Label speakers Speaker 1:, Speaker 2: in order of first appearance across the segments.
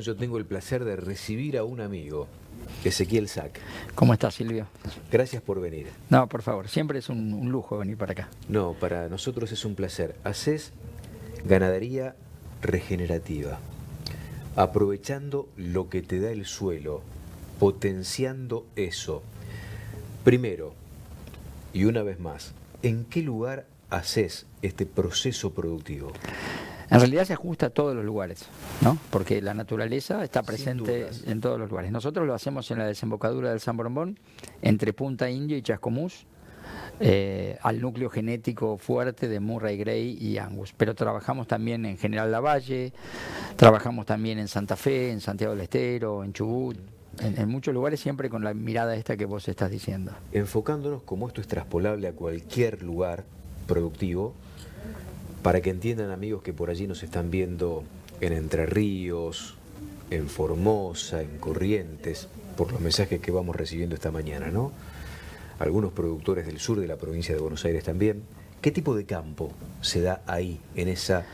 Speaker 1: Yo tengo el placer de recibir a un amigo, Ezequiel Sack.
Speaker 2: ¿Cómo estás, Silvio?
Speaker 1: Gracias por venir.
Speaker 2: No, por favor, siempre es un lujo venir para acá.
Speaker 1: No, para nosotros es un placer. Haces ganadería regenerativa, aprovechando lo que te da el suelo, potenciando eso. Primero, y una vez más, ¿en qué lugar haces este proceso productivo?
Speaker 2: En realidad se ajusta a todos los lugares, ¿no? Porque la naturaleza está
Speaker 1: Sin
Speaker 2: presente
Speaker 1: dudas.
Speaker 2: en todos los lugares. Nosotros lo hacemos en la desembocadura del San Borombón, entre Punta Indio y Chascomús, al núcleo genético fuerte de Murray Grey y Angus. Pero trabajamos también en General Lavalle, trabajamos también en Santa Fe, en Santiago del Estero, en Chubut, en muchos lugares, siempre con la mirada esta que vos estás diciendo.
Speaker 1: Enfocándonos como esto es traspolable a cualquier lugar productivo, para que entiendan, amigos, que por allí nos están viendo en Entre Ríos, en Formosa, en Corrientes, por los mensajes que vamos recibiendo esta mañana, ¿no? Algunos productores del sur de la provincia de Buenos Aires también. ¿Qué tipo de campo se da ahí, en esa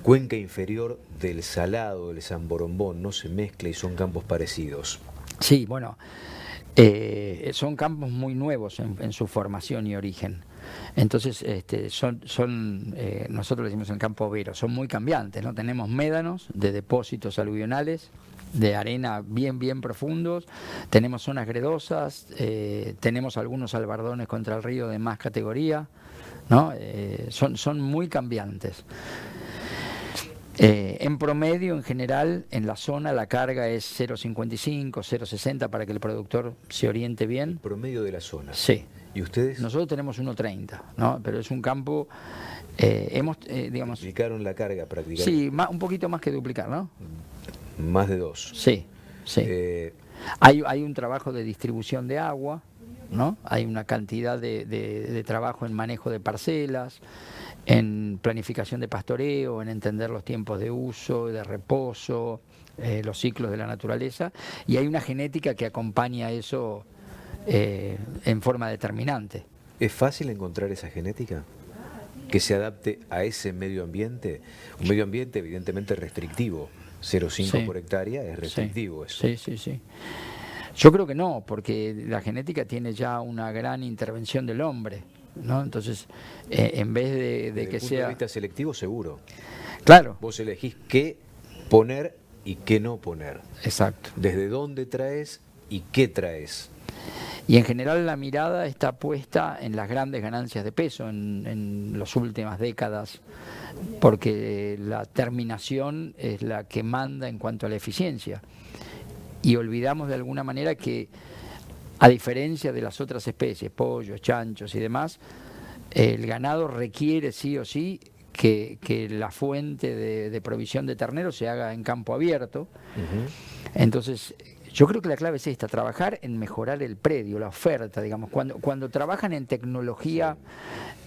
Speaker 1: cuenca inferior del Salado, del San Borombón? No se mezcla y son campos parecidos.
Speaker 2: Sí, bueno, son campos muy nuevos en su formación y origen. Entonces, nosotros le decimos en campo overo, son muy cambiantes, ¿no? Tenemos médanos de depósitos aluvionales, de arena bien profundos, tenemos zonas gredosas, tenemos algunos albardones contra el río de más categoría, ¿no? Son muy cambiantes. En promedio, en general, en la zona la carga es 0,55, 0,60 para que el productor se oriente bien.
Speaker 1: El promedio de la zona.
Speaker 2: Sí.
Speaker 1: ¿Y ustedes?
Speaker 2: Nosotros tenemos 1,30, ¿no? Pero es un campo, digamos...
Speaker 1: ¿Duplicaron la carga prácticamente?
Speaker 2: Sí, un poquito más que duplicar, ¿no?
Speaker 1: Más de 2.
Speaker 2: Sí, sí. Hay un trabajo de distribución de agua, ¿no? Hay una cantidad de trabajo en manejo de parcelas, en planificación de pastoreo, en entender los tiempos de uso, de reposo, los ciclos de la naturaleza, y hay una genética que acompaña eso en forma determinante.
Speaker 1: ¿Es fácil encontrar esa genética que se adapte a ese medio ambiente? Un medio ambiente evidentemente restrictivo, 0,5
Speaker 2: Sí.
Speaker 1: por hectárea es restrictivo eso.
Speaker 2: Sí. Yo creo que no, porque la genética tiene ya una gran intervención del hombre, ¿no? Entonces, en vez de
Speaker 1: Desde
Speaker 2: que
Speaker 1: el punto de
Speaker 2: sea...
Speaker 1: vista selectivo, seguro.
Speaker 2: Claro,
Speaker 1: Vos elegís qué poner y qué no poner.
Speaker 2: exacto.
Speaker 1: Desde dónde traes y qué traes.
Speaker 2: Y en general la mirada está puesta en las grandes ganancias de peso en las últimas décadas, porque la terminación es la que manda en cuanto a la eficiencia. Y olvidamos de alguna manera que, a diferencia de las otras especies, pollos, chanchos y demás, el ganado requiere sí o sí que la fuente de provisión de terneros se haga en campo abierto. Entonces, yo creo que la clave es esta, trabajar en mejorar el predio, la oferta, digamos. Cuando trabajan en tecnología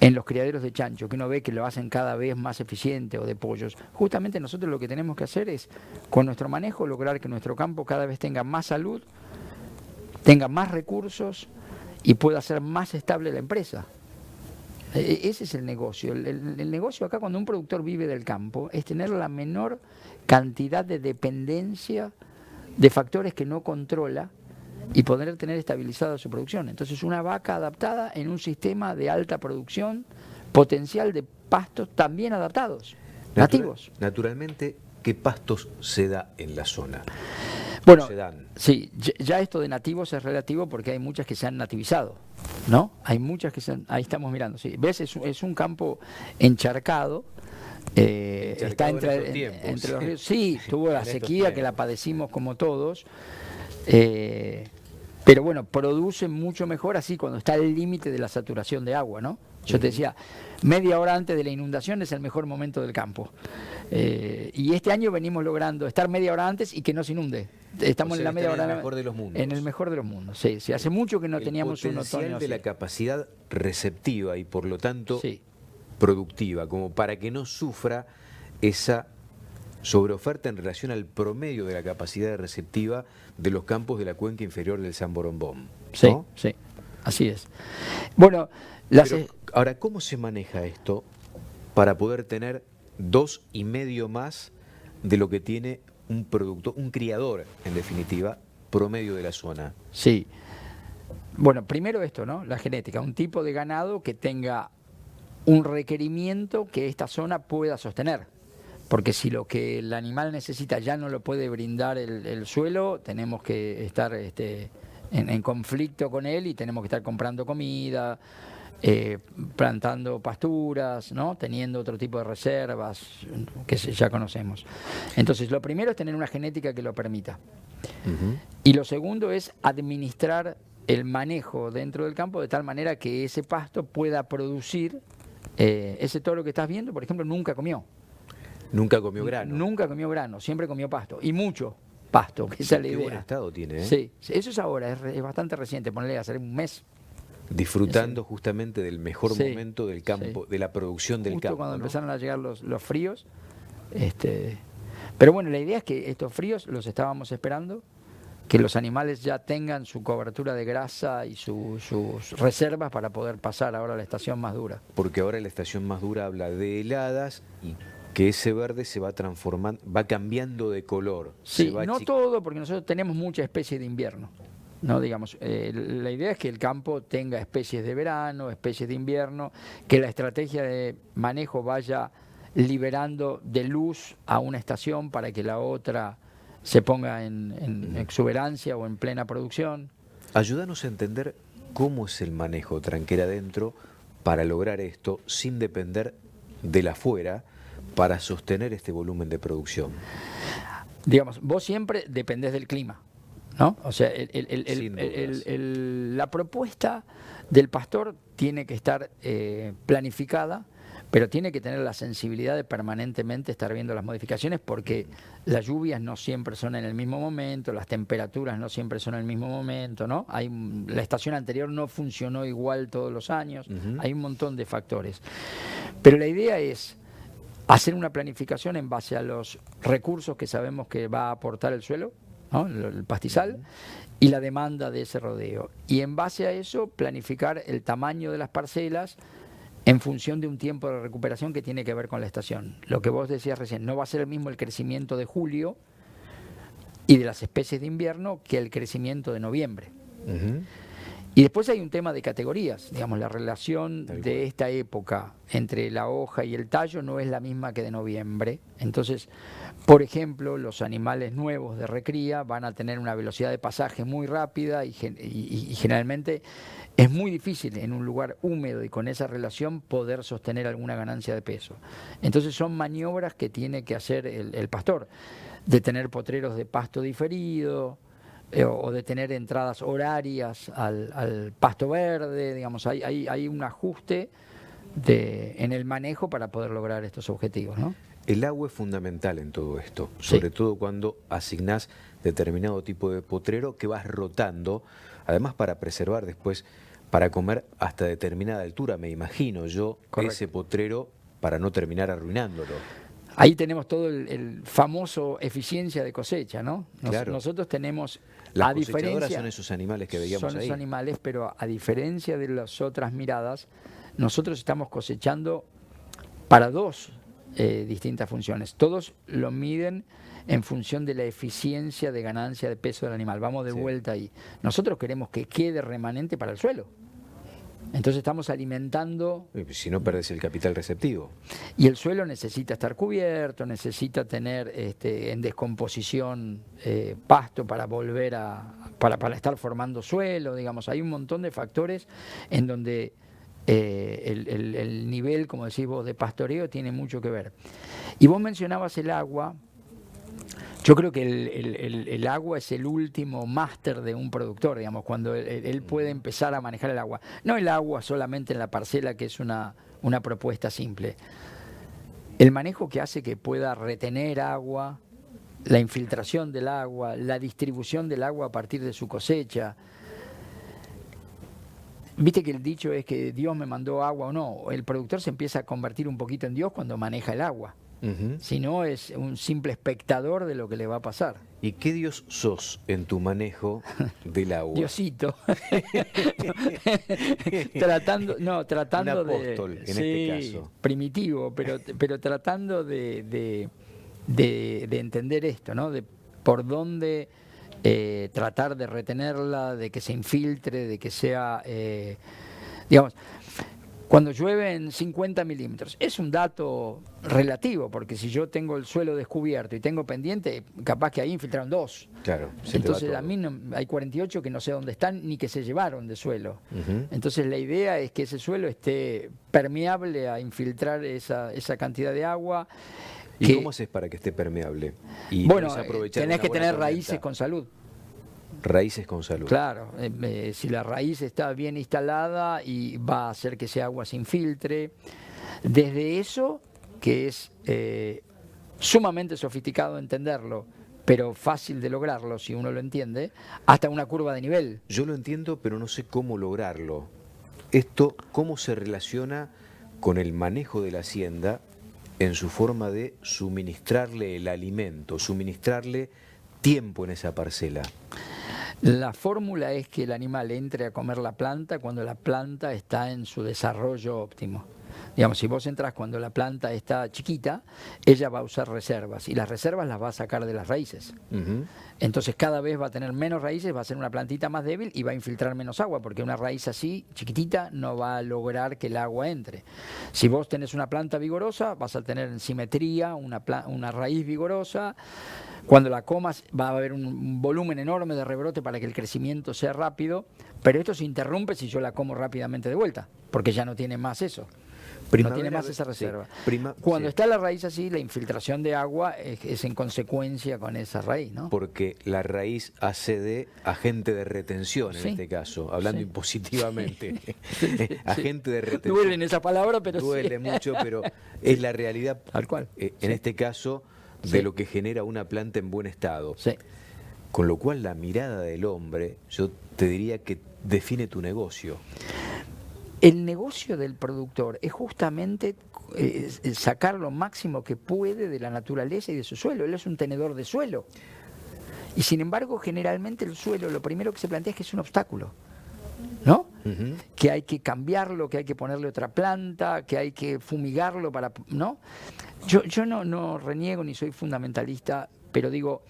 Speaker 2: en los criaderos de chancho, que uno ve que lo hacen cada vez más eficiente, o de pollos, justamente nosotros lo que tenemos que hacer es, con nuestro manejo, lograr que nuestro campo cada vez tenga más salud, tenga más recursos y pueda ser más estable la empresa. Ese es el negocio. El negocio acá, cuando un productor vive del campo, es tener la menor cantidad de dependencia de factores que no controla y poder tener estabilizada su producción. Entonces, una vaca adaptada en un sistema de alta producción, potencial de pastos también adaptados, nativos.
Speaker 1: Naturalmente, ¿qué pastos se da en la zona?
Speaker 2: Bueno,
Speaker 1: Se dan.
Speaker 2: sí, ya esto de nativos es relativo porque hay muchas que se han nativizado, ¿no? Hay muchas que ahí estamos mirando, sí. ¿Ves? Es un campo encharcado. Está entre los ríos. Sí, tuvo la sequía que la padecimos como todos, pero bueno, produce mucho mejor así cuando está al límite de la saturación de agua, ¿no? Yo te decía, media hora antes de la inundación es el mejor momento del campo. Y este año venimos logrando estar media hora antes y que no se inunde. Estamos en la media hora.
Speaker 1: En el mejor de los mundos.
Speaker 2: En el mejor de los mundos, sí. Hace mucho que no teníamos un otoño así.
Speaker 1: El potencial de la capacidad receptiva y por lo tanto
Speaker 2: sí,
Speaker 1: productiva, como para que no sufra esa sobreoferta en relación al promedio de la capacidad receptiva de los campos de la cuenca inferior del San Borombón, ¿no?
Speaker 2: Sí, así es. Bueno,
Speaker 1: ahora, ¿cómo se maneja esto para poder tener 2,5 más de lo que tiene un producto, un criador, en definitiva, promedio de la zona?
Speaker 2: Sí. Bueno, primero esto, ¿no? La genética, un tipo de ganado que tenga un requerimiento que esta zona pueda sostener. Porque si lo que el animal necesita ya no lo puede brindar el suelo, tenemos que estar en conflicto con él y tenemos que estar comprando comida, plantando pasturas, ¿no? Teniendo otro tipo de reservas que ya conocemos. Entonces, lo primero es tener una genética que lo permita. Y lo segundo es administrar el manejo dentro del campo de tal manera que ese pasto pueda producir. Ese toro que estás viendo, por ejemplo, nunca comió.
Speaker 1: Nunca comió grano.
Speaker 2: Nunca comió grano, siempre comió pasto. Y mucho pasto, que esa es la idea.
Speaker 1: Qué buen estado tiene, ¿eh?
Speaker 2: Sí, eso es ahora, es bastante reciente, ponle a hacer un mes.
Speaker 1: Disfrutando justamente del mejor
Speaker 2: Sí,
Speaker 1: momento del campo,
Speaker 2: sí.
Speaker 1: de la producción del
Speaker 2: Justo
Speaker 1: campo,
Speaker 2: cuando
Speaker 1: ¿no?
Speaker 2: empezaron a llegar los fríos. Pero bueno, la idea es que estos fríos los estábamos esperando, que los animales ya tengan su cobertura de grasa y sus reservas para poder pasar ahora a la estación más dura.
Speaker 1: Porque ahora la estación más dura habla de heladas y que ese verde se va transformando, va cambiando de color.
Speaker 2: Sí, no todo, porque nosotros tenemos mucha especie de invierno. No, digamos, la idea es que el campo tenga especies de verano, especies de invierno, que la estrategia de manejo vaya liberando de luz a una estación para que la otra se ponga en exuberancia o en plena producción.
Speaker 1: Ayúdanos a entender cómo es el manejo tranquera adentro para lograr esto sin depender de la afuera para sostener este volumen de producción.
Speaker 2: Digamos, vos siempre dependés del clima, ¿no? O sea, la propuesta del pastor tiene que estar planificada, pero tiene que tener la sensibilidad de permanentemente estar viendo las modificaciones, porque las lluvias no siempre son en el mismo momento, las temperaturas no siempre son en el mismo momento, ¿no? La estación anterior no funcionó igual todos los años, hay un montón de factores. Pero la idea es hacer una planificación en base a los recursos que sabemos que va a aportar el suelo, ¿no? El pastizal, y la demanda de ese rodeo. Y en base a eso, planificar el tamaño de las parcelas en función de un tiempo de recuperación que tiene que ver con la estación. Lo que vos decías recién, no va a ser el mismo el crecimiento de julio y de las especies de invierno que el crecimiento de noviembre. Y después hay un tema de categorías, digamos, la relación de esta época entre la hoja y el tallo no es la misma que de noviembre. Entonces, por ejemplo, los animales nuevos de recría van a tener una velocidad de pasaje muy rápida y generalmente es muy difícil en un lugar húmedo y con esa relación poder sostener alguna ganancia de peso. Entonces son maniobras que tiene que hacer el pastor, de tener potreros de pasto diferido, o de tener entradas horarias al pasto verde, digamos, hay un ajuste en el manejo para poder lograr estos objetivos, ¿no?
Speaker 1: El agua es fundamental en todo esto, sobre todo cuando asignás determinado tipo de potrero que vas rotando, además para preservar después, para comer hasta determinada altura, me imagino yo, ese potrero para no terminar arruinándolo.
Speaker 2: Ahí tenemos todo el famoso eficiencia de cosecha, ¿no?
Speaker 1: Claro.
Speaker 2: Nosotros tenemos,
Speaker 1: las cosechadoras son esos animales que veíamos ahí.
Speaker 2: Son esos animales, pero a diferencia de las otras miradas, nosotros estamos cosechando para dos distintas funciones. Todos lo miden en función de la eficiencia de ganancia de peso del animal. Vamos de vuelta ahí. Nosotros queremos que quede remanente para el suelo. Entonces estamos alimentando...
Speaker 1: Si no perdés el capital receptivo.
Speaker 2: Y el suelo necesita estar cubierto, necesita tener en descomposición pasto para volver para estar formando suelo, digamos. Hay un montón de factores en donde el nivel, como decís vos, de pastoreo tiene mucho que ver. Y vos mencionabas el agua. Yo creo que el agua es el último máster de un productor, digamos, cuando él puede empezar a manejar el agua. No el agua solamente en la parcela, que es una propuesta simple. El manejo que hace que pueda retener agua, la infiltración del agua, la distribución del agua a partir de su cosecha. Viste que el dicho es que Dios me mandó agua o no. El productor se empieza a convertir un poquito en Dios cuando maneja el agua. Si no, es un simple espectador de lo que le va a pasar.
Speaker 1: ¿Y qué Dios sos en tu manejo del agua?
Speaker 2: Diosito. tratando
Speaker 1: un apóstol,
Speaker 2: de...
Speaker 1: en este caso.
Speaker 2: Primitivo, pero tratando de de entender esto, ¿no? De por dónde tratar de retenerla, de que se infiltre, de que sea, digamos, cuando llueven 50 milímetros, es un dato relativo, porque si yo tengo el suelo descubierto y tengo pendiente, capaz que ahí infiltraron 2.
Speaker 1: Claro,
Speaker 2: Entonces a mí hay 48 que no sé dónde están ni que se llevaron de suelo. Entonces la idea es que ese suelo esté permeable a infiltrar esa cantidad de agua.
Speaker 1: ¿Y cómo haces para que esté permeable? Y
Speaker 2: bueno, tenés que tener raíces con salud.
Speaker 1: Raíces con salud.
Speaker 2: Claro, si la raíz está bien instalada y va a hacer que ese agua se infiltre. Desde eso, que es sumamente sofisticado entenderlo, pero fácil de lograrlo si uno lo entiende, hasta una curva de nivel.
Speaker 1: Yo lo entiendo, pero no sé cómo lograrlo. Esto, ¿cómo se relaciona con el manejo de la hacienda en su forma de suministrarle el alimento, suministrarle tiempo en esa parcela?
Speaker 2: La fórmula es que el animal entre a comer la planta cuando la planta está en su desarrollo óptimo. Digamos, si vos entras cuando la planta está chiquita, ella va a usar reservas y las reservas las va a sacar de las raíces. Entonces cada vez va a tener menos raíces, va a ser una plantita más débil y va a infiltrar menos agua, porque una raíz así, chiquitita, no va a lograr que el agua entre. Si vos tenés una planta vigorosa, vas a tener en simetría una raíz vigorosa. Cuando la comas va a haber un volumen enorme de rebrote para que el crecimiento sea rápido, pero esto se interrumpe si yo la como rápidamente de vuelta, porque ya no tiene más eso. No tiene más esa reserva. Cuando está la raíz así, la infiltración de agua es en consecuencia con esa raíz, ¿no?
Speaker 1: Porque la raíz hace de agente de retención en este caso, hablando impositivamente. Agente de retención.
Speaker 2: Duele en esa palabra, pero
Speaker 1: duele mucho, pero es la realidad.
Speaker 2: Tal cual.
Speaker 1: En este caso, de lo que genera una planta en buen estado. Con lo cual la mirada del hombre, yo te diría que define tu negocio.
Speaker 2: El negocio del productor es justamente sacar lo máximo que puede de la naturaleza y de su suelo. Él es un tenedor de suelo. Y sin embargo, generalmente el suelo, lo primero que se plantea es que es un obstáculo, ¿no? Que hay que cambiarlo, que hay que ponerle otra planta, que hay que fumigarlo para, ¿no? Yo no reniego ni soy fundamentalista, pero digo,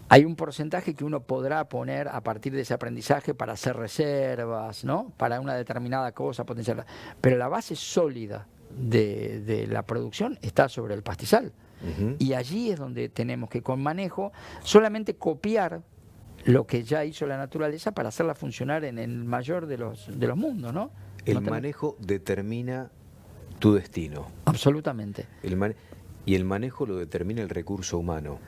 Speaker 2: hay un porcentaje que uno podrá poner a partir de ese aprendizaje para hacer reservas, ¿no? Para una determinada cosa, potenciarla. Pero la base sólida de la producción está sobre el pastizal. Y allí es donde tenemos que, con manejo, solamente copiar lo que ya hizo la naturaleza para hacerla funcionar en el mayor de los mundos, ¿no?
Speaker 1: El manejo determina tu destino.
Speaker 2: Absolutamente.
Speaker 1: Y el manejo lo determina el recurso humano.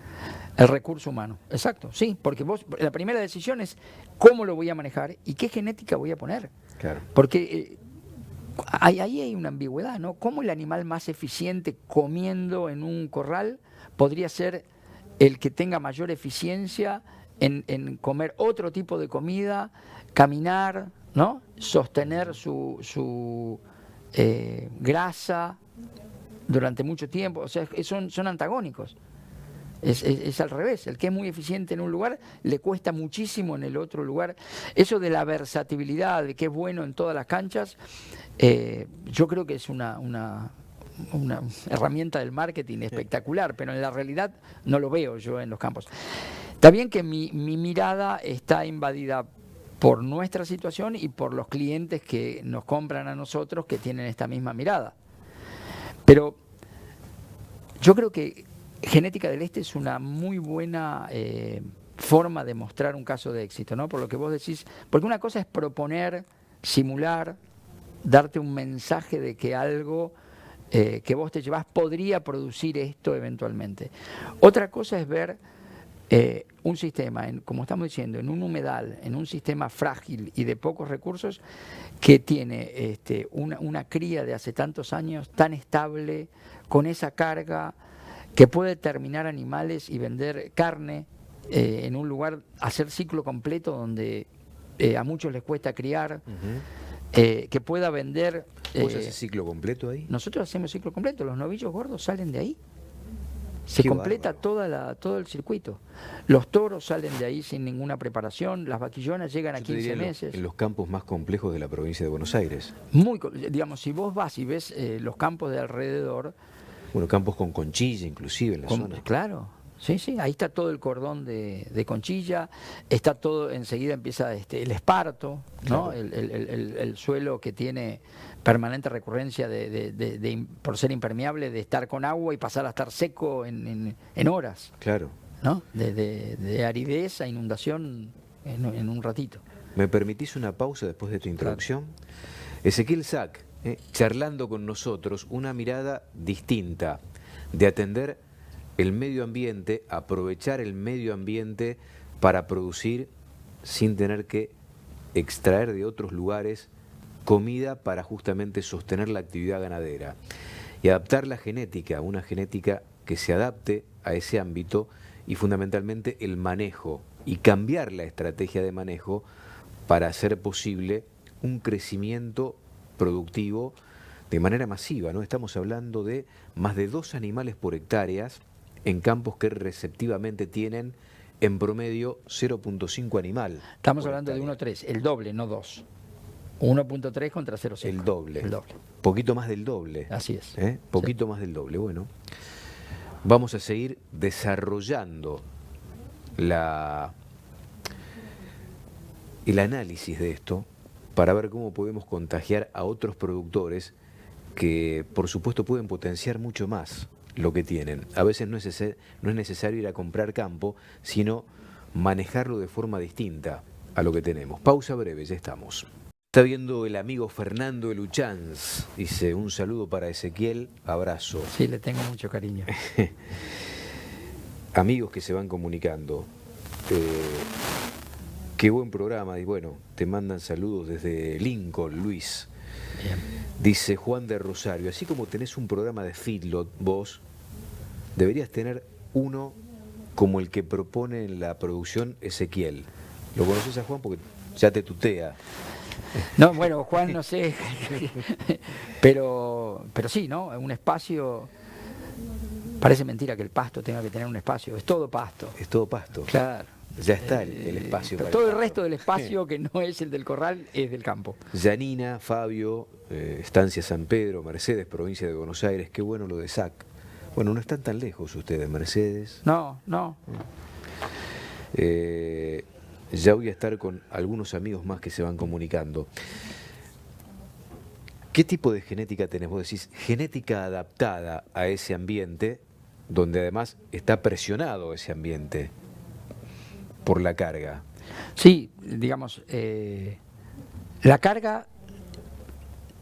Speaker 2: El recurso humano, exacto, sí, porque la primera decisión es cómo lo voy a manejar y qué genética voy a poner.
Speaker 1: Claro.
Speaker 2: Porque ahí hay una ambigüedad, ¿no? ¿Cómo el animal más eficiente comiendo en un corral podría ser el que tenga mayor eficiencia en comer otro tipo de comida, caminar, ¿no? Sostener su grasa durante mucho tiempo? O sea, son antagónicos. Es al revés, el que es muy eficiente en un lugar le cuesta muchísimo en el otro lugar. Eso de la versatilidad, de que es bueno en todas las canchas, yo creo que es una herramienta del marketing espectacular, pero en la realidad no lo veo yo en los campos. Está bien que mi mirada está invadida por nuestra situación y por los clientes que nos compran a nosotros que tienen esta misma mirada. Pero yo creo que Genética del Este es una muy buena forma de mostrar un caso de éxito, ¿no? Por lo que vos decís, porque una cosa es proponer, simular, darte un mensaje de que algo que vos te llevás podría producir esto eventualmente. Otra cosa es ver un sistema, como estamos diciendo, en un humedal, en un sistema frágil y de pocos recursos, que tiene una cría de hace tantos años tan estable, con esa carga, que puede terminar animales y vender carne en un lugar, hacer ciclo completo donde a muchos les cuesta criar, que pueda vender...
Speaker 1: ¿Vos haces ciclo completo ahí?
Speaker 2: Nosotros hacemos ciclo completo, los novillos gordos salen de ahí. Se completa todo el circuito. Los toros salen de ahí sin ninguna preparación, las vaquillonas llegan a 15 meses.
Speaker 1: En los campos más complejos de la provincia de Buenos Aires.
Speaker 2: Digamos, si vos vas y ves los campos de alrededor,
Speaker 1: Bueno, campos con conchilla inclusive en la zona.
Speaker 2: Claro, sí, sí, ahí está todo el cordón de conchilla, está todo, enseguida empieza el esparto, ¿no?
Speaker 1: Claro.
Speaker 2: El suelo que tiene permanente recurrencia por ser impermeable, de estar con agua y pasar a estar seco en horas,
Speaker 1: Claro.
Speaker 2: ¿no? De aridez a inundación en un ratito.
Speaker 1: ¿Me permitís una pausa después de tu introducción? Claro. Ezequiel Sack, charlando con nosotros, una mirada distinta de atender el medio ambiente, aprovechar el medio ambiente para producir sin tener que extraer de otros lugares comida para justamente sostener la actividad ganadera y adaptar la genética, una genética que se adapte a ese ámbito y fundamentalmente el manejo y cambiar la estrategia de manejo para hacer posible un crecimiento productivo de manera masiva, ¿no? Estamos hablando de más de 2 animales por hectáreas en campos que receptivamente tienen en promedio 0.5 animal.
Speaker 2: Estamos hablando de 1,3, el doble, no 2. 1.3 contra 0,5.
Speaker 1: El doble.
Speaker 2: El doble.
Speaker 1: Poquito más del doble.
Speaker 2: Así es.
Speaker 1: Poquito más del doble. Bueno, vamos a seguir desarrollando el análisis de esto para ver cómo podemos contagiar a otros productores que, por supuesto, pueden potenciar mucho más lo que tienen. A veces no es necesario ir a comprar campo, sino manejarlo de forma distinta a lo que tenemos. Pausa breve, ya estamos. Está viendo el amigo Fernando Eluchanz, dice un saludo para Ezequiel, abrazo.
Speaker 2: Sí, le tengo mucho cariño.
Speaker 1: Amigos que se van comunicando, qué buen programa, y bueno, te mandan saludos desde Lincoln, Luis.
Speaker 2: Bien.
Speaker 1: Dice Juan de Rosario, así como tenés un programa de feedlot vos, deberías tener uno como el que propone en la producción Ezequiel. ¿Lo conoces a Juan? Porque ya te tutea.
Speaker 2: No, bueno, Juan, no sé, pero sí, ¿no? Un espacio, parece mentira que el pasto tenga que tener un espacio, es todo pasto.
Speaker 1: Es todo pasto.
Speaker 2: Claro.
Speaker 1: Ya está el espacio.
Speaker 2: Pero todo el resto del espacio que no es el del corral es del campo.
Speaker 1: Yanina, Fabio, Estancia San Pedro, Mercedes, provincia de Buenos Aires, qué bueno lo de SAC. Bueno, no están tan lejos ustedes, Mercedes.
Speaker 2: No, no.
Speaker 1: Ya voy a estar con algunos amigos más que se van comunicando. ¿Qué tipo de genética tenés? Vos decís, genética adaptada a ese ambiente, donde además está presionado ese ambiente por la carga.
Speaker 2: Sí, digamos, la carga,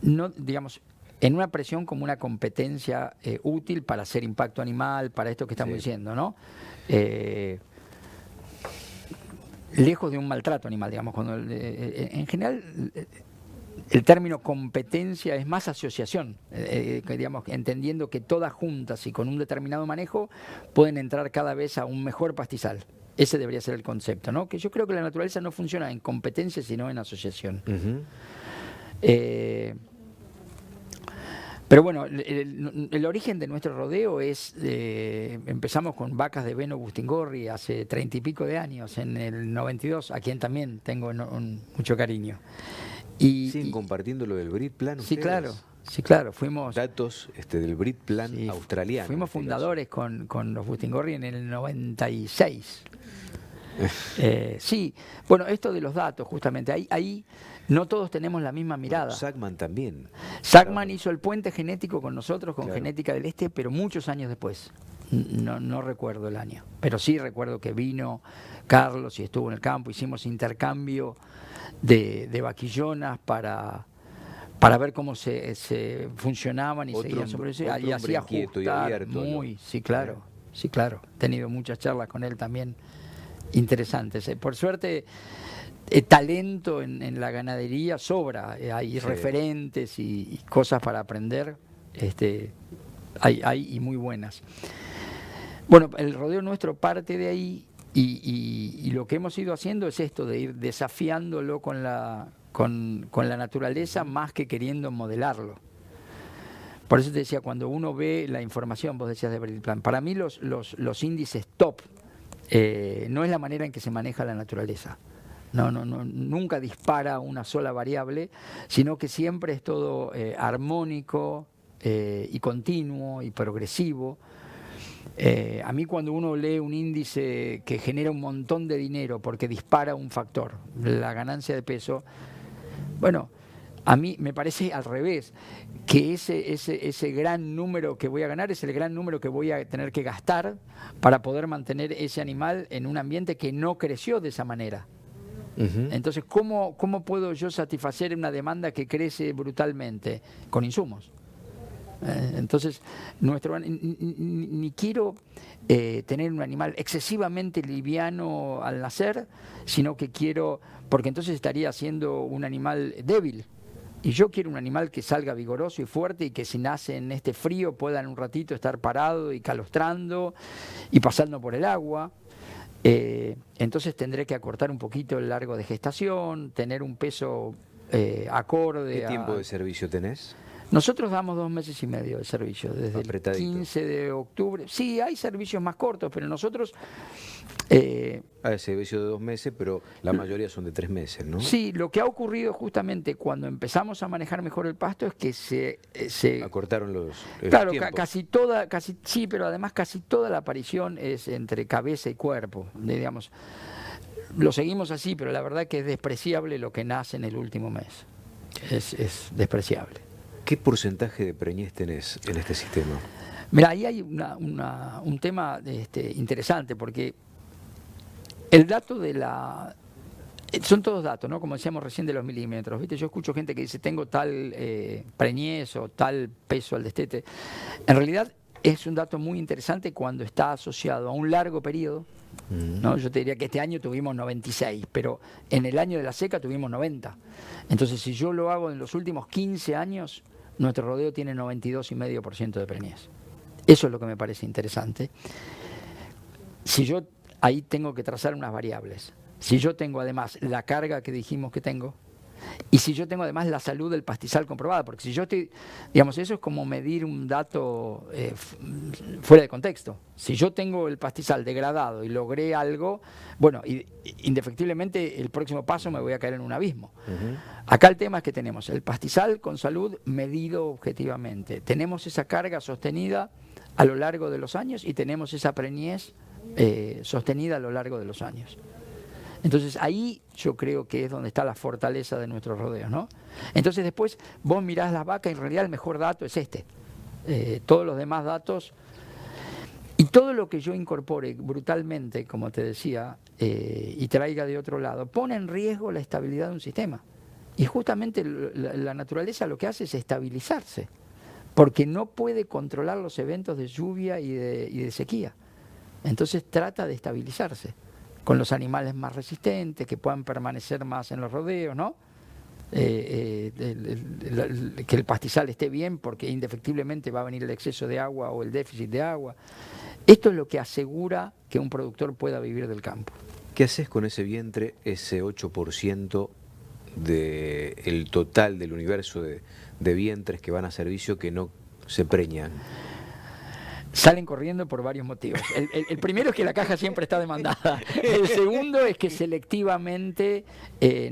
Speaker 2: no, digamos, en una presión como una competencia útil para hacer impacto animal, para esto que estamos diciendo, ¿no? Lejos de un maltrato animal, digamos, cuando en general el término competencia es más asociación, digamos, entendiendo que todas juntas y con un determinado manejo pueden entrar cada vez a un mejor pastizal. Ese debería ser el concepto, ¿no? Que yo creo que la naturaleza no funciona en competencia, sino en asociación. Pero bueno, el origen de nuestro rodeo es, empezamos con vacas de Beno Bustingorri hace 30 y pico de años, en el 92, a quien también tengo mucho cariño.
Speaker 1: ¿Siguen compartiendo lo del Breed Plan ustedes?
Speaker 2: Sí, claro. Sí, claro, fuimos...
Speaker 1: Datos del Breed Plan australiano.
Speaker 2: Fuimos fundadores con los Bustingorri en el 96. Sí, bueno, esto de los datos, justamente, ahí no todos tenemos la misma mirada.
Speaker 1: Bueno, Sackman también.
Speaker 2: Sackman hizo el puente genético con nosotros, con Genética del Este, pero muchos años después. No recuerdo el año, pero sí recuerdo que vino Carlos y estuvo en el campo, hicimos intercambio de vaquillonas para ver cómo se funcionaban y seguían sobre eso, y hacía ajustar muy, sí, claro, sí, claro. He tenido muchas charlas con él también interesantes. Por suerte, talento en la ganadería sobra, hay referentes y cosas para aprender, hay y muy buenas. Bueno, el rodeo nuestro parte de ahí y lo que hemos ido haciendo es esto, de ir desafiándolo con la naturaleza más que queriendo modelarlo. Por eso te decía, cuando uno ve la información, vos decías de Breed Plan, para mí los índices top no es la manera en que se maneja la naturaleza. Nunca dispara una sola variable, sino que siempre es todo armónico, y continuo y progresivo. A mí cuando uno lee un índice que genera un montón de dinero porque dispara un factor, la ganancia de peso, bueno, a mí me parece al revés, que ese gran número que voy a ganar es el gran número que voy a tener que gastar para poder mantener ese animal en un ambiente que no creció de esa manera. Entonces, ¿cómo puedo yo satisfacer una demanda que crece brutalmente? Con insumos. Entonces, ni quiero tener un animal excesivamente liviano al nacer, sino que quiero, porque entonces estaría siendo un animal débil. Y yo quiero un animal que salga vigoroso y fuerte y que si nace en este frío pueda en un ratito estar parado y calostrando y pasando por el agua. Entonces tendré que acortar un poquito el largo de gestación, tener un peso acorde.
Speaker 1: ¿Qué tiempo de servicio tenés?
Speaker 2: Nosotros damos 2 meses y medio de servicio, desde
Speaker 1: Apretadito.
Speaker 2: el 15 de octubre. Sí, hay servicios más cortos, pero nosotros...
Speaker 1: Hay servicio de 2 meses, pero la mayoría son de 3 meses, ¿no?
Speaker 2: Sí, lo que ha ocurrido justamente cuando empezamos a manejar mejor el pasto es que se
Speaker 1: acortaron los
Speaker 2: claro,
Speaker 1: tiempos.
Speaker 2: sí, pero además casi toda la aparición es entre cabeza y cuerpo, digamos. Lo seguimos así, pero la verdad que es despreciable lo que nace en el último mes. Es despreciable.
Speaker 1: ¿Qué porcentaje de preñez tenés en este sistema?
Speaker 2: Mira, ahí hay un tema interesante, porque el dato de la... Son todos datos, ¿no? Como decíamos recién de los milímetros, ¿viste? Yo escucho gente que dice, tengo tal preñez o tal peso al destete. En realidad es un dato muy interesante cuando está asociado a un largo periodo, ¿no? Yo te diría que este año tuvimos 96, pero en el año de la seca tuvimos 90. Entonces, si yo lo hago en los últimos 15 años, nuestro rodeo tiene 92,5% de preñez. Eso es lo que me parece interesante. Si yo ahí tengo que trazar unas variables. Si yo tengo además la carga que dijimos que tengo, y si yo tengo además la salud del pastizal comprobada, porque si yo estoy, digamos, eso es como medir un dato fuera de contexto. Si yo tengo el pastizal degradado y logré algo, bueno, indefectiblemente el próximo paso me voy a caer en un abismo. Acá el tema es que tenemos el pastizal con salud medido objetivamente. Tenemos esa carga sostenida a lo largo de los años y tenemos esa preñez sostenida a lo largo de los años. Entonces ahí yo creo que es donde está la fortaleza de nuestros rodeos, ¿no? Entonces después vos mirás las vacas y en realidad el mejor dato es este. Todos los demás datos y todo lo que yo incorpore brutalmente, como te decía, y traiga de otro lado, pone en riesgo la estabilidad de un sistema. Y justamente la naturaleza lo que hace es estabilizarse, porque no puede controlar los eventos de lluvia y de sequía. Entonces trata de estabilizarse con los animales más resistentes, que puedan permanecer más en los rodeos, ¿no? Que el pastizal esté bien, porque indefectiblemente va a venir el exceso de agua o el déficit de agua. Esto es lo que asegura que un productor pueda vivir del campo.
Speaker 1: ¿Qué haces con ese vientre, ese 8% del total del universo de vientres que van a servicio que no se preñan?
Speaker 2: Salen corriendo por varios motivos. El primero es que la caja siempre está demandada. El segundo es que selectivamente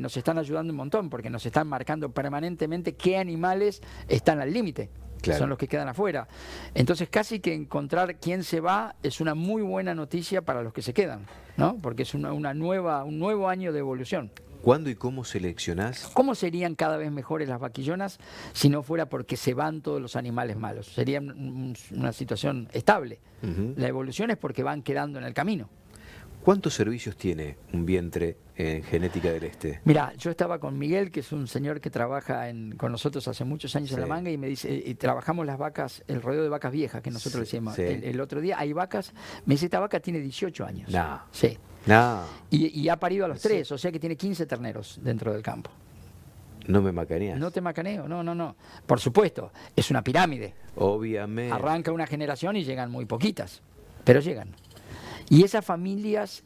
Speaker 2: nos están ayudando un montón, porque nos están marcando permanentemente qué animales están al límite. Claro. Son los que quedan afuera. Entonces casi que encontrar quién se va es una muy buena noticia para los que se quedan, ¿no? Porque es un nuevo año de evolución.
Speaker 1: ¿Cuándo y cómo seleccionás?
Speaker 2: ¿Cómo serían cada vez mejores las vaquillonas si no fuera porque se van todos los animales malos? Sería una situación estable. La evolución es porque van quedando en el camino.
Speaker 1: ¿Cuántos servicios tiene un vientre en Genética del Este?
Speaker 2: Mira, yo estaba con Miguel, que es un señor que trabaja con nosotros hace muchos años en La Manga, y me dice, y trabajamos las vacas, el rodeo de vacas viejas, que nosotros le decimos. El otro día hay vacas, me dice, esta vaca tiene 18 años.
Speaker 1: No.
Speaker 2: Sí.
Speaker 1: No.
Speaker 2: Y ha parido a los 3, o sea que tiene 15 terneros dentro del campo.
Speaker 1: No me macaneas.
Speaker 2: No te macaneo, no. Por supuesto, es una pirámide.
Speaker 1: Obviamente.
Speaker 2: Arranca una generación y llegan muy poquitas, pero llegan. Y esas familias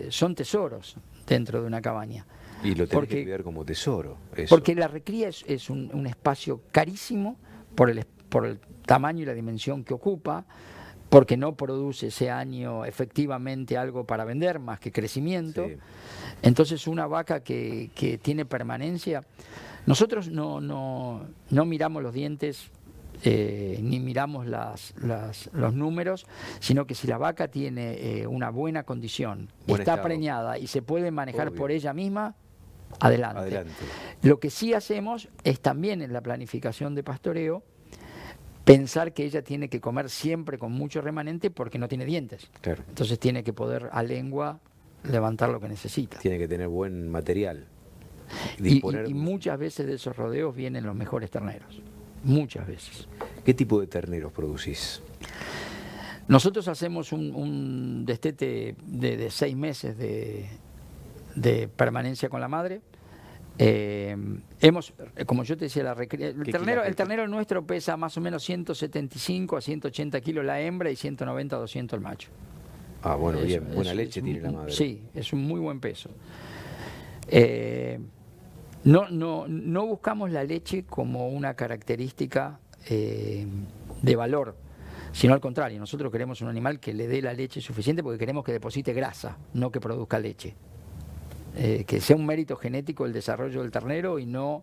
Speaker 2: son tesoros dentro de una cabaña.
Speaker 1: Y lo tenés que cuidar como tesoro. Eso.
Speaker 2: Porque la recría es un espacio carísimo por el tamaño y la dimensión que ocupa, porque no produce ese año efectivamente algo para vender, más que crecimiento. Sí. Entonces una vaca que tiene permanencia, nosotros no miramos los dientes ni miramos los números, sino que si la vaca tiene una buena condición,
Speaker 1: Buen
Speaker 2: está
Speaker 1: estado.
Speaker 2: preñada y se puede manejar
Speaker 1: Obvio.
Speaker 2: por ella misma, adelante.
Speaker 1: Adelante.
Speaker 2: Lo que sí hacemos es también en la planificación de pastoreo pensar que ella tiene que comer siempre con mucho remanente porque no tiene dientes.
Speaker 1: Claro.
Speaker 2: Entonces tiene que poder a lengua levantar lo que necesita.
Speaker 1: Tiene que tener buen material.
Speaker 2: Y muchas veces de esos rodeos vienen los mejores terneros. Muchas veces.
Speaker 1: ¿Qué tipo de terneros producís?
Speaker 2: Nosotros hacemos un destete de 6 meses de permanencia con la madre. Como yo te decía, el ternero nuestro pesa más o menos 175 a 180 kilos la hembra y 190 a 200 el macho.
Speaker 1: Ah, bueno, bien, buena leche tiene la madre.
Speaker 2: Sí, es un muy buen peso. No buscamos la leche como una característica de valor, sino al contrario, nosotros queremos un animal que le dé la leche suficiente porque queremos que deposite grasa, no que produzca leche. Que sea un mérito genético el desarrollo del ternero y no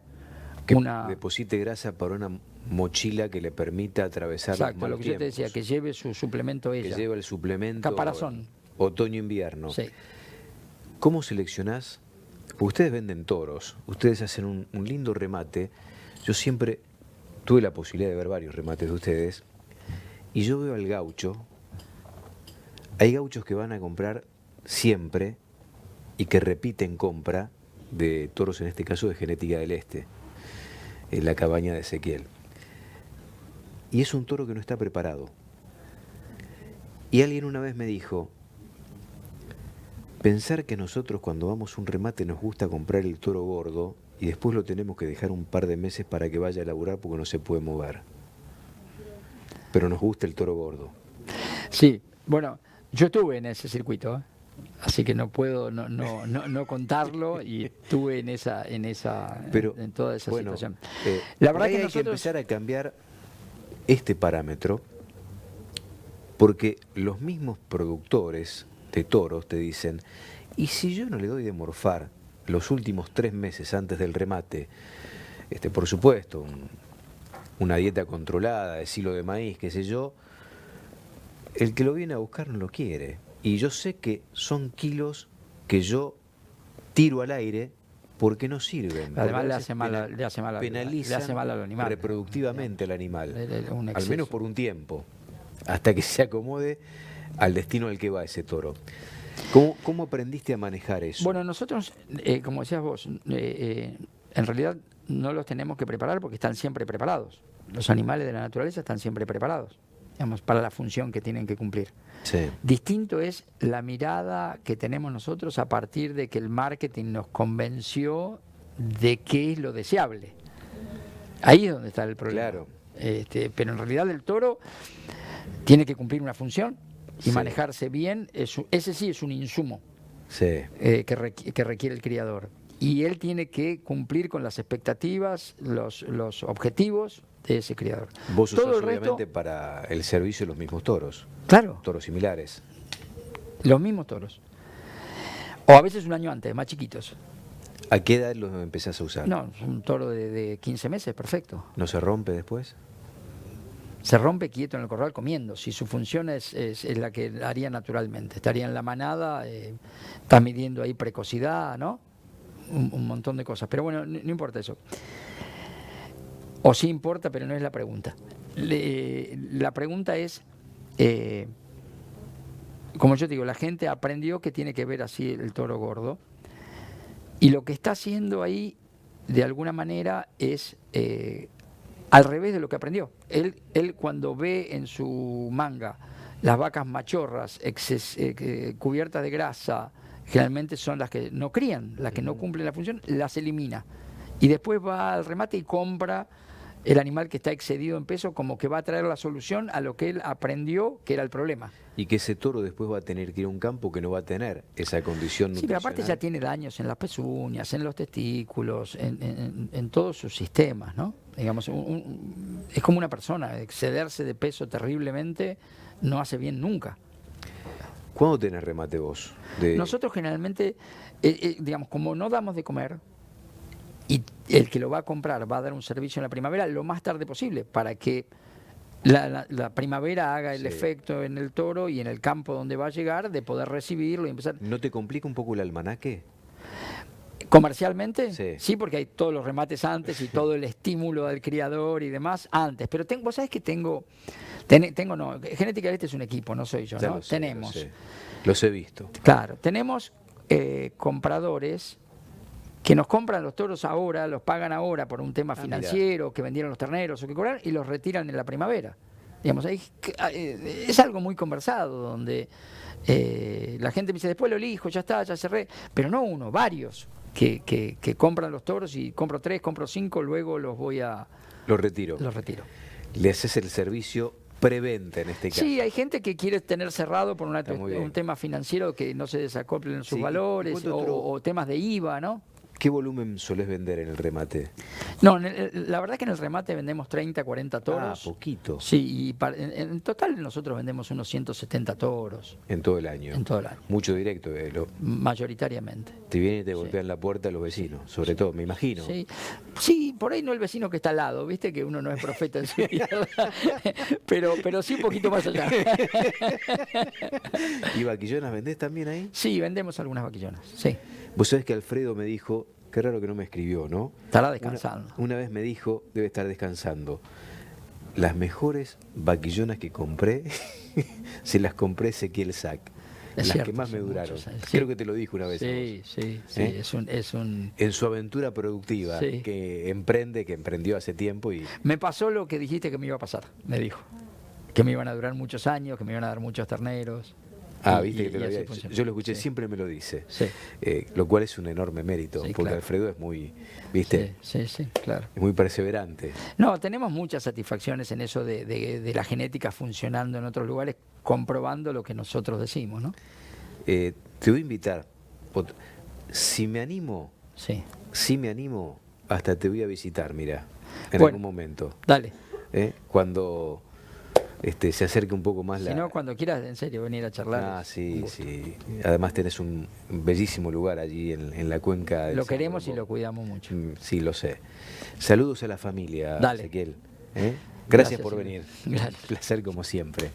Speaker 1: que
Speaker 2: una...
Speaker 1: deposite grasa para una mochila que le permita atravesar los
Speaker 2: Exacto,
Speaker 1: malos
Speaker 2: lo que yo te decía, que lleve su suplemento ella.
Speaker 1: Que lleve el suplemento
Speaker 2: caparazón.
Speaker 1: Otoño-invierno.
Speaker 2: Sí.
Speaker 1: ¿Cómo seleccionás? Ustedes venden toros, ustedes hacen un lindo remate. Yo siempre tuve la posibilidad de ver varios remates de ustedes y yo veo al gaucho. Hay gauchos que van a comprar siempre y que repiten compra de toros, en este caso de Genética del Este, en la cabaña de Ezequiel. Y es un toro que no está preparado. Y alguien una vez me dijo, pensar que nosotros cuando vamos a un remate nos gusta comprar el toro gordo y después lo tenemos que dejar un par de meses para que vaya a laburar porque no se puede mover. Pero nos gusta el toro gordo.
Speaker 2: Sí, bueno, yo estuve en ese circuito, así que no puedo no contarlo y estuve en toda esa situación.
Speaker 1: La verdad que hay que empezar a cambiar este parámetro porque los mismos productores de toros te dicen, ¿y si yo no le doy de morfar los últimos 3 meses antes del remate? Por supuesto, una dieta controlada de silo de maíz, qué sé yo, el que lo viene a buscar no lo quiere. Y yo sé que son kilos que yo tiro al aire porque no sirven.
Speaker 2: Además le hace mal al animal.
Speaker 1: Reproductivamente al animal, al menos por un tiempo, hasta que se acomode al destino al que va ese toro. ¿Cómo aprendiste a manejar eso?
Speaker 2: Bueno, nosotros, como decías vos, en realidad no los tenemos que preparar porque están siempre preparados. Los animales de la naturaleza están siempre preparados, digamos, para la función que tienen que cumplir.
Speaker 1: Sí.
Speaker 2: Distinto es la mirada que tenemos nosotros a partir de que el marketing nos convenció de qué es lo deseable. Ahí es donde está el problema.
Speaker 1: Claro.
Speaker 2: Pero en realidad el toro tiene que cumplir una función y
Speaker 1: sí.
Speaker 2: manejarse bien. Ese sí es un insumo
Speaker 1: sí.
Speaker 2: que requiere el criador. Y él tiene que cumplir con las expectativas, los objetivos de ese criador.
Speaker 1: Vos usás obviamente para el servicio de los mismos toros.
Speaker 2: Claro.
Speaker 1: Toros similares.
Speaker 2: Los mismos toros. O a veces un año antes, más chiquitos.
Speaker 1: ¿A qué edad los empezás a usar?
Speaker 2: No, un toro de 15 meses, perfecto.
Speaker 1: ¿No se rompe después?
Speaker 2: Se rompe quieto en el corral comiendo. Si su función es la que haría naturalmente. Estaría en la manada, está midiendo ahí precocidad, ¿no? Un montón de cosas. Pero bueno, no importa eso. O sí importa, pero no es la pregunta. La pregunta es, como yo te digo, la gente aprendió que tiene que ver así el toro gordo. Y lo que está haciendo ahí, de alguna manera, es al revés de lo que aprendió. Él cuando ve en su manga las vacas machorras cubiertas de grasa, generalmente son las que no crían, las que no cumplen la función, las elimina. Y después va al remate y compra el animal que está excedido en peso, como que va a traer la solución a lo que él aprendió que era el problema.
Speaker 1: Y que ese toro después va a tener que ir a un campo que no va a tener esa condición nutricional.
Speaker 2: Sí, pero aparte ya tiene daños en las pezuñas, en los testículos, en todos sus sistemas, ¿no? Digamos, es como una persona, excederse de peso terriblemente no hace bien nunca.
Speaker 1: ¿Cuándo tenés remate vos?
Speaker 2: Nosotros generalmente, digamos, como no damos de comer, y el que lo va a comprar va a dar un servicio en la primavera lo más tarde posible, para que la primavera haga el
Speaker 1: Sí.
Speaker 2: efecto en el toro y en el campo donde va a llegar, de poder recibirlo y empezar.
Speaker 1: ¿No te complica un poco el almanaque?
Speaker 2: ¿Comercialmente?
Speaker 1: Sí.
Speaker 2: Porque hay todos los remates antes y todo el estímulo del criador y demás antes. Pero vos sabés que tengo no, Genética Este es un equipo, no soy yo,
Speaker 1: Ya
Speaker 2: ¿no?
Speaker 1: lo sé,
Speaker 2: Tenemos,
Speaker 1: lo sé. Los he visto.
Speaker 2: claro, tenemos compradores que nos compran los toros ahora, los pagan ahora por un tema financiero, que vendieron los terneros o que cobraron, y los retiran en la primavera. Digamos, es algo muy conversado, donde la gente me dice, después lo elijo, ya está, ya cerré, pero no uno, varios que compran los toros y compro 3, compro 5, luego los
Speaker 1: Retiro.
Speaker 2: los retiro.
Speaker 1: Le haces el servicio preventa en este caso.
Speaker 2: Sí, hay gente que quiere tener cerrado por
Speaker 1: Está muy bien.
Speaker 2: un tema financiero, que no se desacoplen sus
Speaker 1: Sí,
Speaker 2: valores
Speaker 1: ¿cuánto otro-
Speaker 2: o temas de IVA, ¿no?
Speaker 1: ¿Qué volumen solés vender en el remate?
Speaker 2: No, la verdad es que en el remate vendemos 30, 40 toros.
Speaker 1: Poquito.
Speaker 2: Sí, y en total nosotros vendemos unos 170 toros
Speaker 1: En todo el año.
Speaker 2: en todo el año,
Speaker 1: Mucho directo.
Speaker 2: mayoritariamente.
Speaker 1: Te vienen y te golpean la puerta los vecinos, sobre todo, me imagino.
Speaker 2: Sí, por ahí no el vecino que está al lado, viste que uno no es profeta en su tierra, pero sí un poquito más allá.
Speaker 1: ¿Y vaquillonas vendés también ahí?
Speaker 2: Sí, vendemos algunas vaquillonas, sí.
Speaker 1: Vos sabés que Alfredo me dijo, qué raro que no me escribió, ¿no?
Speaker 2: Estará descansando.
Speaker 1: Una vez me dijo, debe estar descansando, las mejores vaquillonas que compré, se las compré Ezequiel Sac.
Speaker 2: Es
Speaker 1: Las
Speaker 2: cierto,
Speaker 1: que más me
Speaker 2: son
Speaker 1: duraron.
Speaker 2: muchos años.
Speaker 1: Creo
Speaker 2: Sí.
Speaker 1: que te lo dijo una vez. a
Speaker 2: Sí,
Speaker 1: vos.
Speaker 2: sí,
Speaker 1: ¿Eh?
Speaker 2: es un...
Speaker 1: En su aventura productiva,
Speaker 2: Sí.
Speaker 1: que emprendió hace tiempo y
Speaker 2: Me pasó lo que dijiste que me iba a pasar, me dijo. Que me iban a durar muchos años, que me iban a dar muchos terneros.
Speaker 1: viste que te lo
Speaker 2: así
Speaker 1: había
Speaker 2: funcionó.
Speaker 1: yo lo escuché,
Speaker 2: Sí.
Speaker 1: siempre me lo dice.
Speaker 2: Sí.
Speaker 1: Lo cual es un enorme mérito,
Speaker 2: Sí,
Speaker 1: porque
Speaker 2: claro.
Speaker 1: Alfredo es muy, viste,
Speaker 2: Sí, claro.
Speaker 1: es muy perseverante.
Speaker 2: No, tenemos muchas satisfacciones en eso de la genética funcionando en otros lugares, comprobando lo que nosotros decimos, ¿no?
Speaker 1: Te voy a invitar, si me animo, hasta te voy a visitar, mira, en
Speaker 2: Bueno.
Speaker 1: algún momento.
Speaker 2: Dale.
Speaker 1: Cuando se acerque un poco más
Speaker 2: Si no, cuando quieras, en serio, venir a charlar. es un
Speaker 1: sí,
Speaker 2: gusto.
Speaker 1: sí. Además tenés un bellísimo lugar allí en la cuenca del
Speaker 2: Lo
Speaker 1: San
Speaker 2: queremos y
Speaker 1: Telmo.
Speaker 2: lo cuidamos mucho.
Speaker 1: Sí, lo sé. Saludos a la familia,
Speaker 2: Dale.
Speaker 1: Ezequiel.
Speaker 2: Gracias,
Speaker 1: Gracias por
Speaker 2: Silvio.
Speaker 1: venir.
Speaker 2: Gracias.
Speaker 1: Un placer como siempre.